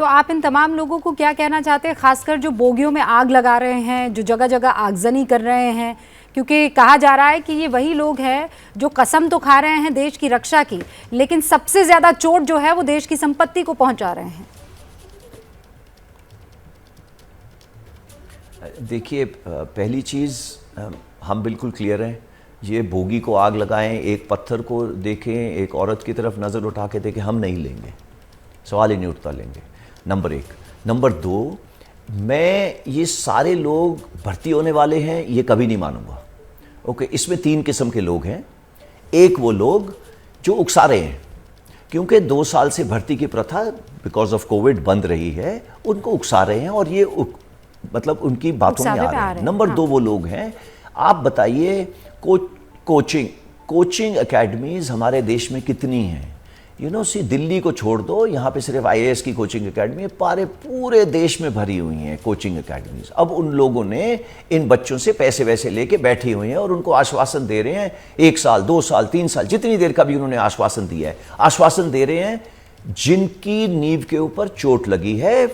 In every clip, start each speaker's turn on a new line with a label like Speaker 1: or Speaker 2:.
Speaker 1: तो आप इन तमाम लोगों को क्या कहना चाहते हैं, खासकर जो बोगियों में आग लगा रहे हैं, जो जगह जगह आगजनी कर रहे हैं? क्योंकि कहा जा रहा है कि ये वही लोग हैं जो कसम तो खा रहे हैं देश की रक्षा की, लेकिन सबसे ज्यादा चोट जो है वो देश की संपत्ति को पहुंचा रहे हैं।
Speaker 2: देखिए, पहली चीज़ हम बिल्कुल क्लियर हैं, ये बोगी को आग लगाएं, एक पत्थर को देखें, एक औरत की तरफ नज़र उठा के देखें, हम नहीं लेंगे, सवाल ही नहीं उठता लेंगे। नंबर 1। नंबर 2, मैं ये सारे लोग भर्ती होने वाले हैं ये कभी नहीं मानूंगा। ओके, इसमें 3 किस्म के लोग हैं। एक वो लोग जो उकसा रहे हैं, क्योंकि 2 साल से भर्ती की प्रथा बिकॉज ऑफ कोविड बंद रही है, उनको उकसा रहे हैं और ये मतलब उनकी बातों में आ रहे हैं। नंबर 2 वो लोग हैं, आप बताइए कोचिंग एकेडमीज हमारे देश में कितनी हैं? दिल्ली को छोड़ दो, यहाँ पे सिर्फ IAS की कोचिंग एकेडमी पूरे देश में भरी हुई हैं कोचिंग एकेडमीज। अब उन लोगों ने इन बच्चों से पैसे वैसे लेके बैठी हुई हैं और उनको आश्वासन दे रहे हैं 1 साल 2 साल 3 साल जितनी देर का भी उन्होंने आश्वासन दिया है, आश्वासन दे रहे हैं जिनकी नींव के ऊपर चोट लगी है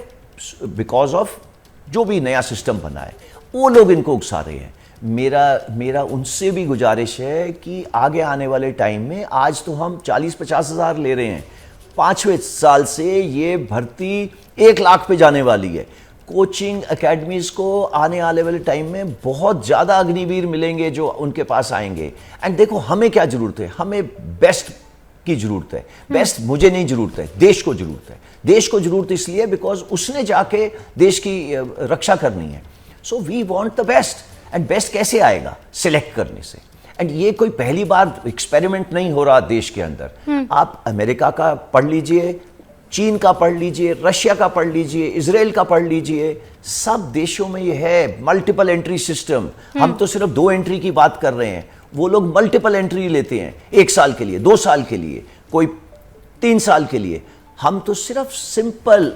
Speaker 2: बिकॉज ऑफ जो भी नया सिस्टम बना है, वो लोग इनको उकसा रहे हैं। मेरा उनसे भी गुजारिश है कि आगे आने वाले टाइम में, आज तो हम 40-50 हज़ार ले रहे हैं, 5वें साल से ये भर्ती 1 लाख पे जाने वाली है। कोचिंग एकेडमीज को आने वाले टाइम में बहुत ज़्यादा अग्निवीर मिलेंगे जो उनके पास आएंगे। एंड देखो, हमें क्या ज़रूरत है? हमें बेस्ट की ज़रूरत है। बेस्ट मुझे नहीं ज़रूरत है, देश को ज़रूरत है। देश को ज़रूरत इसलिए बिकॉज उसने जाके देश की रक्षा करनी है। So we want the best. And best कैसे आएगा? सिलेक्ट करने से। एंड ये कोई पहली बार एक्सपेरिमेंट नहीं हो रहा देश के अंदर। आप अमेरिका का पढ़ लीजिए, चीन का पढ़ लीजिए, रशिया का पढ़ लीजिए, इजराइल का पढ़ लीजिए, सब देशों में ये है मल्टीपल एंट्री सिस्टम। हम तो सिर्फ 2 एंट्री की बात कर रहे हैं, वो लोग मल्टीपल एंट्री लेते हैं, 1 साल के लिए, 2 साल के लिए, कोई 3 साल के लिए। हम तो सिर्फ सिंपल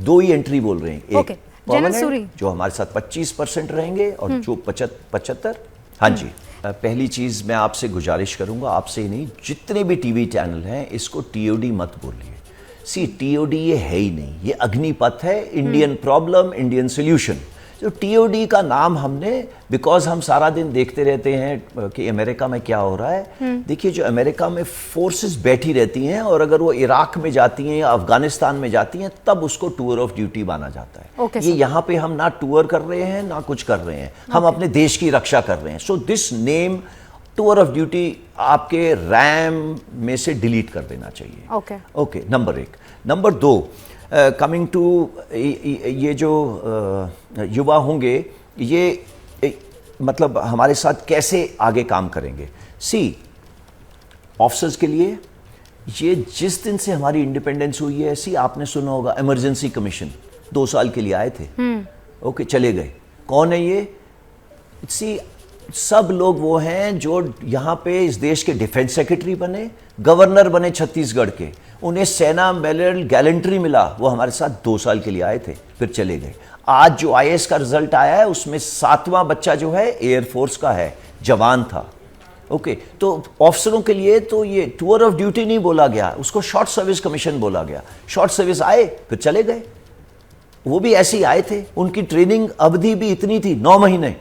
Speaker 2: 2 ही एंट्री बोल रहे हैं। एक परमानेंट जो हमारे साथ 25% रहेंगे और जो 75। हाँ जी, पहली चीज मैं आपसे गुजारिश करूंगा, आपसे ही नहीं, जितने भी टीवी चैनल हैं, इसको TOD मत बोलिए। TOD ये है ही नहीं, ये अग्निपथ है, इंडियन प्रॉब्लम इंडियन सोल्यूशन। जो TOD का नाम हमने, बिकॉज हम सारा दिन देखते रहते हैं कि अमेरिका में क्या हो रहा है। देखिए, जो अमेरिका में फोर्सेस बैठी रहती हैं और अगर वो इराक में जाती हैं या अफगानिस्तान में जाती हैं, तब उसको टूर ऑफ ड्यूटी माना जाता है। ये यहाँ पे हम ना टूर कर रहे हैं ना कुछ कर रहे हैं, हम अपने देश की रक्षा कर रहे हैं। So this name tour of duty आपके रैम में से डिलीट कर देना चाहिए। Okay, number 1। Number 2, coming to ये जो युवा होंगे, ये मतलब हमारे साथ कैसे आगे काम करेंगे? ऑफिसर्स के लिए ये जिस दिन से हमारी इंडिपेंडेंस हुई है, आपने सुना होगा इमरजेंसी कमीशन 2 साल के लिए आए थे। ओके, चले गए। कौन है ये? सब लोग वो हैं जो यहाँ पे इस देश के डिफेंस सेक्रेटरी बने, गवर्नर बने छत्तीसगढ़ के, उन्हें सेना मेडल गैलेंट्री मिला, वो हमारे साथ 2 साल के लिए आए थे, फिर चले गए। आज जो IAS का रिजल्ट आया है उसमें 7वां बच्चा जो है एयरफोर्स का है, जवान था। ओके, तो ऑफिसरों के लिए तो ये टूर ऑफ ड्यूटी नहीं बोला गया, उसको शॉर्ट सर्विस कमीशन बोला गया। शॉर्ट सर्विस आए फिर चले गए, वो भी ऐसे ही आए थे, उनकी ट्रेनिंग अवधि भी इतनी थी, 9 महीने।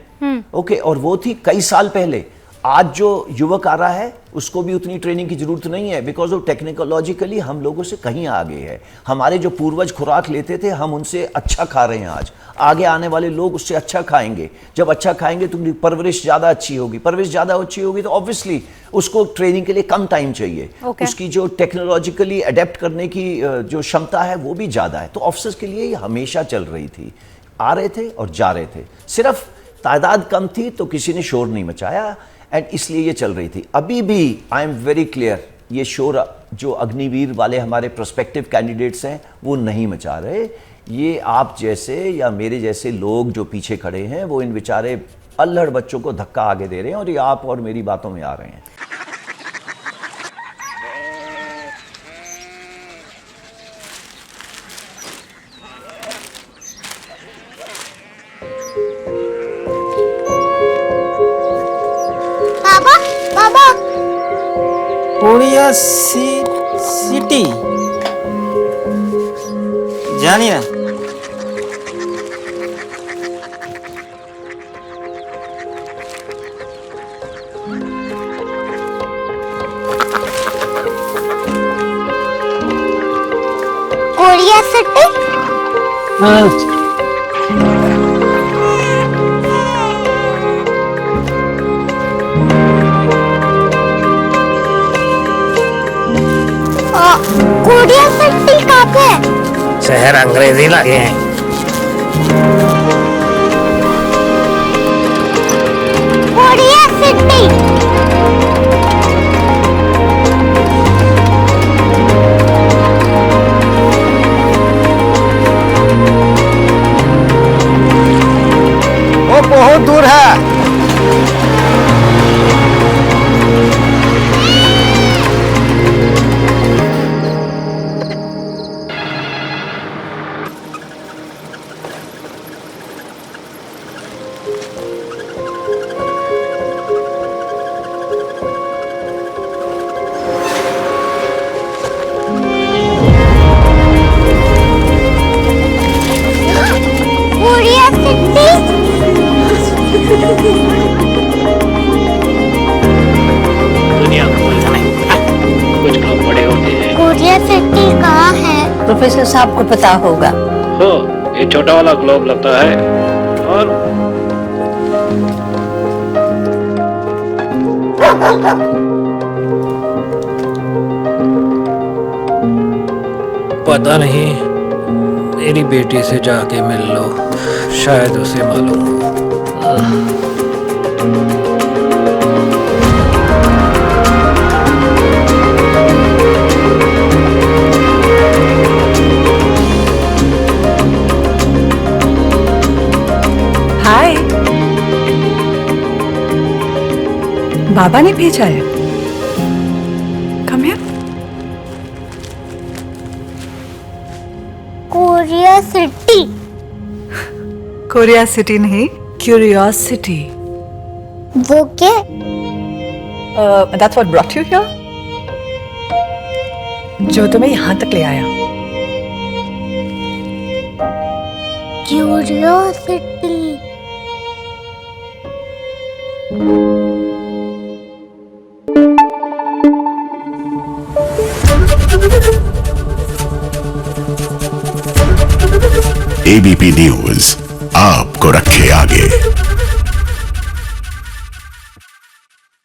Speaker 2: ओके, और वो थी कई साल पहले। आज जो युवक आ रहा है उसको भी उतनी ट्रेनिंग की जरूरत नहीं है, बिकॉज वो टेक्नोलॉजिकली हम लोगों से कहीं आगे है। हमारे जो पूर्वज खुराक लेते थे, हम उनसे अच्छा खा रहे हैं आज। आगे आने वाले लोग उससे अच्छा खाएंगे। जब अच्छा खाएंगे तो उनकी परवरिश ज़्यादा अच्छी होगी, परवरिश ज़्यादा अच्छी होगी तो ऑब्वियसली उसको ट्रेनिंग के लिए कम टाइम चाहिए। उसकी जो टेक्नोलॉजिकली अडेप्ट करने की जो क्षमता है वो भी ज़्यादा है। तो ऑफिसर्स के लिए ये हमेशा चल रही थी, आ रहे थे और जा रहे थे। सिर्फ तादाद कम थी तो किसी ने शोर नहीं मचाया, एंड इसलिए ये चल रही थी। अभी भी आई एम वेरी क्लियर, ये शोर जो अग्निवीर वाले हमारे प्रोस्पेक्टिव कैंडिडेट्स हैं वो नहीं मचा रहे। ये आप जैसे या मेरे जैसे लोग जो पीछे खड़े हैं, वो इन बेचारे अल्हड़ बच्चों को धक्का आगे दे रहे हैं और ये आप और मेरी बातों में आ रहे हैं।
Speaker 3: सिटी ध्यान ही है।
Speaker 4: Korea city. कोरिया सिटी कहाँ पे है?
Speaker 3: शहर अंग्रेजी लगे हैं।
Speaker 4: Korea city.
Speaker 3: वो बहुत दूर है।
Speaker 4: Korea city.
Speaker 3: दुनिया को बोलना नहीं, कुछ लोग बड़े होते हैं।
Speaker 4: कोरिया सिटी कहाँ है?
Speaker 5: प्रोफेसर साहब को पता होगा।
Speaker 3: हो, ये छोटा वाला ग्लोब लगता है और पता नहीं, मेरी बेटी से जाके मिल लो, शायद उसे मालूम हो।
Speaker 5: हाय, बाबा ने भेजा है। Come here.
Speaker 4: Korea city.
Speaker 5: Korea city नहीं, क्यूरियोसिटी।
Speaker 4: वो क्या?
Speaker 5: That's what brought you here? जो तुम्हें यहाँ तक ले आया।
Speaker 4: क्यूरियोसिटी।
Speaker 6: एबीपी न्यूज आपको रखे आगे।